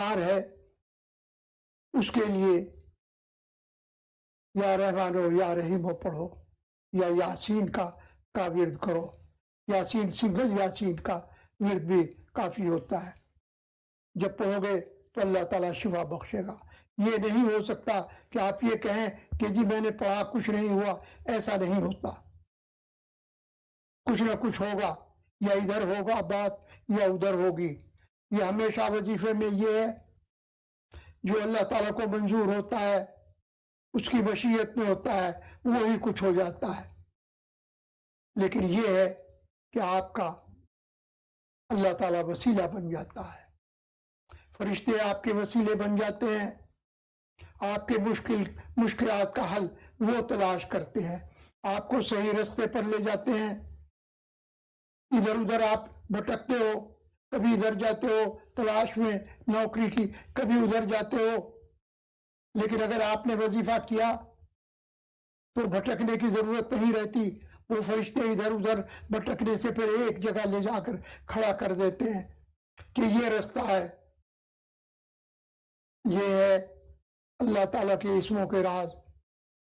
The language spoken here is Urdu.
بیمار ہے اس کے لیے یا رحمان ہو یا رحیم ہو پڑھو، یا یاسین کا ورد کرو، یاسین سنگل یاسین کا ورد بھی کافی ہوتا ہے، جب پڑھو گے تو اللہ تعالیٰ شفا بخشے گا۔ یہ نہیں ہو سکتا کہ آپ یہ کہیں کہ جی میں نے پڑھا کچھ نہیں ہوا، ایسا نہیں ہوتا، کچھ نہ کچھ ہوگا، یا ادھر ہوگا بات یا ادھر ہوگی۔ یہ ہمیشہ وظیفے میں یہ ہے جو اللہ تعالیٰ کو منظور ہوتا ہے، اس کی مشیت میں ہوتا ہے، وہی کچھ ہو جاتا ہے۔ لیکن یہ ہے کہ آپ کا اللہ تعالیٰ وسیلہ بن جاتا ہے، فرشتے آپ کے وسیلے بن جاتے ہیں، آپ کے مشکلات کا حل وہ تلاش کرتے ہیں، آپ کو صحیح رستے پر لے جاتے ہیں۔ ادھر ادھر آپ بھٹکتے ہو، کبھی ادھر جاتے ہو تلاش میں نوکری کی، کبھی ادھر جاتے ہو، لیکن اگر آپ نے وظیفہ کیا تو بھٹکنے کی ضرورت نہیں رہتی۔ وہ فرشتے ادھر ادھر بھٹکنے سے پھر ایک جگہ لے جا کر کھڑا کر دیتے ہیں کہ یہ رستہ ہے۔ یہ ہے اللہ تعالیٰ کے اسموں کے راز۔